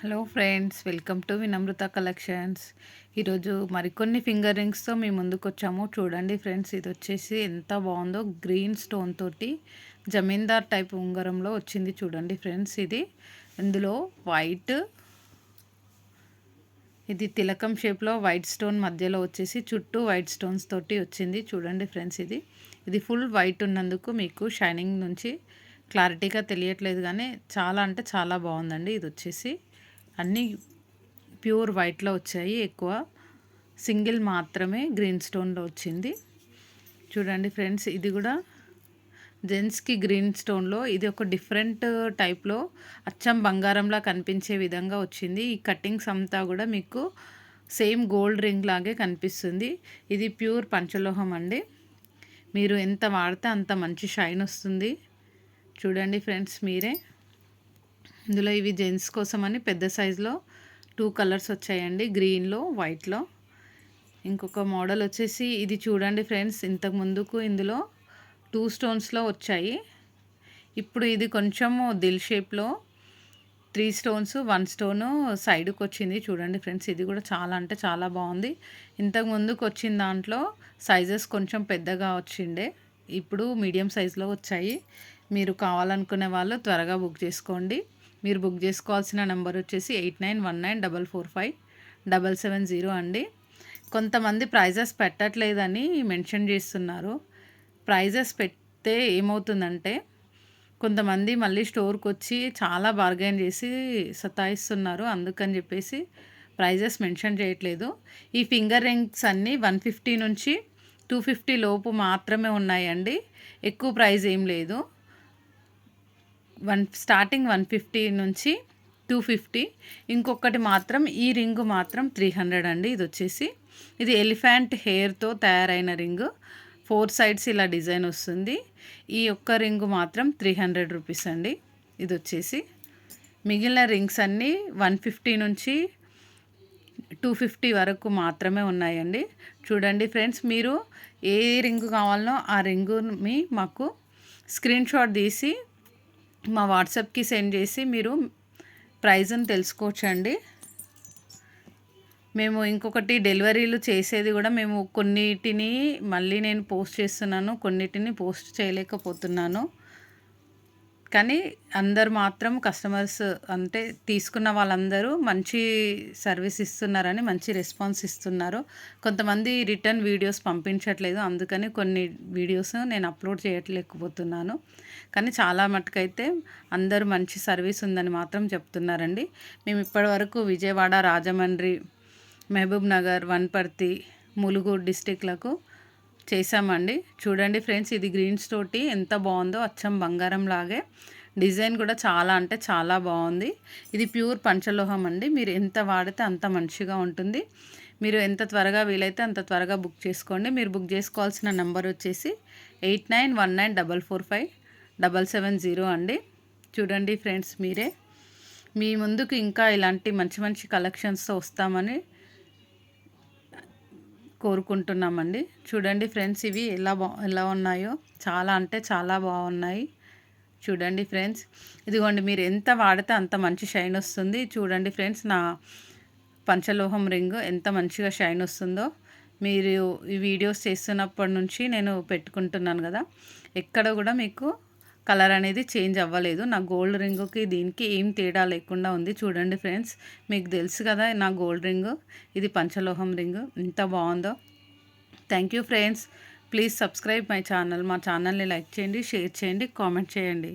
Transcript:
Hello friends, welcome to Vinamrata collections. ఈరోజు మరికొన్ని finger రింగ్స్తో మీ ముందుకు వచ్చాము. చూడండి ఫ్రెండ్స్, ఇది వచ్చేసి ఎంత బాగుందో. గ్రీన్ స్టోన్ తోటి జమీందార్ టైప్ ఉంగరంలో వచ్చింది. చూడండి ఫ్రెండ్స్, ఇందులో వైట్, ఇది తిలకం షేప్లో వైట్ స్టోన్ మధ్యలో వచ్చేసి చుట్టూ వైట్ స్టోన్స్ తోటి వచ్చింది. చూడండి ఫ్రెండ్స్, ఇది ఫుల్ వైట్ ఉన్నందుకు మీకు షైనింగ్ నుంచి క్లారిటీగా తెలియట్లేదు, కానీ చాలా అంటే చాలా బాగుందండి. ఇది వచ్చేసి అన్నీ ప్యూర్ వైట్లో వచ్చాయి. ఎక్కువ సింగిల్ మాత్రమే గ్రీన్ స్టోన్లో వచ్చింది. చూడండి ఫ్రెండ్స్, ఇది కూడా జెంట్స్కి గ్రీన్ స్టోన్లో, ఇది ఒక డిఫరెంట్ టైప్లో అచ్చం బంగారంలా కనిపించే విధంగా వచ్చింది. ఈ కట్టింగ్స్ అంతా కూడా మీకు సేమ్ గోల్డ్ రింగ్ లాగే కనిపిస్తుంది. ఇది ప్యూర్ పంచలోహం అండి. మీరు ఎంత వాడితే అంత మంచి షైన్ వస్తుంది. చూడండి ఫ్రెండ్స్ మీరే. ఇందులో ఇవి జెంట్స్ కోసమని పెద్ద సైజులో 2 కలర్స్ వచ్చాయండి, గ్రీన్లో వైట్లో. ఇంకొక మోడల్ వచ్చేసి ఇది చూడండి ఫ్రెండ్స్, ఇంతకు ముందుకు ఇందులో 2 స్టోన్స్లో వచ్చాయి. ఇప్పుడు ఇది కొంచెము దిల్ షేప్లో 3 స్టోన్స్, 1 స్టోను సైడ్కి వచ్చింది. చూడండి ఫ్రెండ్స్, ఇది కూడా చాలా అంటే చాలా బాగుంది. ఇంతకు ముందుకు వచ్చిన దాంట్లో సైజెస్ కొంచెం పెద్దగా వచ్చిండే, ఇప్పుడు మీడియం సైజులో వచ్చాయి. మీరు కావాలనుకునే వాళ్ళు త్వరగా బుక్ చేసుకోండి. మీరు బుక్ చేసుకోవాల్సిన నెంబర్ వచ్చేసి 8919445770 అండి. కొంతమంది ప్రైజెస్ పెట్టట్లేదని మెన్షన్ చేస్తున్నారు. ప్రైజెస్ పెడితే ఏమవుతుందంటే కొంతమంది మళ్ళీ స్టోర్కి వచ్చి చాలా బార్గెన్ చేసి సతాయిస్తున్నారు. అందుకని చెప్పేసి ప్రైజెస్ మెన్షన్ చేయట్లేదు. ఈ ఫింగర్ రింగ్స్ అన్నీ 150 నుంచి 250 లోపు మాత్రమే ఉన్నాయండి. ఎక్కువ ప్రైజ్ ఏం లేదు. స్టార్టింగ్ 150 నుంచి 250. ఇంకొకటి మాత్రం ఈ రింగు మాత్రం 300 అండి. ఇది ఎలిఫెంట్ హెయిర్తో తయారైన రింగు. 4 సైడ్స్ ఇలా డిజైన్ వస్తుంది. ఈ ఒక్క రింగు మాత్రం 300 రూపీస్ అండి. మిగిలిన రింగ్స్ అన్నీ 150 నుంచి 250 వరకు మాత్రమే ఉన్నాయండి. చూడండి ఫ్రెండ్స్, మీరు ఏ రింగు కావాలనో ఆ రింగుని మాకు స్క్రీన్ షాట్ తీసి మా వాట్సాప్కి సెండ్ చేసి మీరు ప్రైజ్ని తెలుసుకోవచ్చండి. మేము ఇంకొకటి డెలివరీలు చేసేది కూడా మేము కొన్నిటిని మళ్ళీ నేను పోస్ట్ చేస్తున్నాను, కొన్నిటిని పోస్ట్ చేయలేకపోతున్నాను. కానీ అందరు మాత్రం కస్టమర్స్ అంటే తీసుకున్న వాళ్ళందరూ మంచి సర్వీస్ ఇస్తున్నారని, మంచి రెస్పాన్స్ ఇస్తున్నారు. కొంతమంది రిటర్న్ వీడియోస్ పంపించట్లేదు, అందుకని కొన్ని వీడియోస్ నేను అప్లోడ్ చేయలేకపోతున్నాను. కానీ చాలా మటుకైతే అందరూ మంచి సర్వీస్ ఉందని మాత్రం చెప్తున్నారండి. మేము ఇప్పటివరకు విజయవాడ, రాజమండ్రి, మహబూబ్ నగర్, వనపర్తి, ములుగు డిస్టిక్లకు చేసామండి. చూడండి ఫ్రెండ్స్, ఇది గ్రీన్స్ తోటి ఎంత బాగుందో, అచ్చం బంగారం లాగే. డిజైన్ కూడా చాలా అంటే చాలా బాగుంది. ఇది ప్యూర్ పంచలోహం అండి. మీరు ఎంత వాడితే అంత మంచిగా ఉంటుంది. మీరు ఎంత త్వరగా వీలైతే అంత త్వరగా బుక్ చేసుకోండి. మీరు బుక్ చేసుకోవాల్సిన నెంబర్ వచ్చేసి 8919445770 అండి. చూడండి ఫ్రెండ్స్ మీరే. మీ ముందుకు ఇంకా ఇలాంటి మంచి మంచి కలెక్షన్స్తో వస్తామని కోరుకుంటున్నామండి. చూడండి ఫ్రెండ్స్, ఇవి ఎలా ఉన్నాయో, చాలా అంటే చాలా బాగున్నాయి. చూడండి ఫ్రెండ్స్, ఇదిగోండి, మీరు ఎంత వాడితే అంత మంచి షైన్ వస్తుంది. చూడండి ఫ్రెండ్స్, నా పంచలోహం రింగ్ ఎంత మంచిగా షైన్ వస్తుందో. మీరు ఈ వీడియోస్ చేస్తున్నప్పటి నుంచి నేను పెట్టుకుంటున్నాను కదా, ఎక్కడ కూడా మీకు కలర్ అనేది చేంజ్ అవ్వలేదు. నా గోల్డ్ రింగుకి దీనికి ఏం తేడా లేకుండా ఉంది. చూడండి ఫ్రెండ్స్, మీకు తెలుసు కదా నా గోల్డ్ రింగు, ఇది పంచలోహం రింగు ఎంత బాగుందో. Thank you friends. Please subscribe my channel. మా ఛానల్ని లైక్ చేయండి, షేర్ చేయండి, కామెంట్ చేయండి.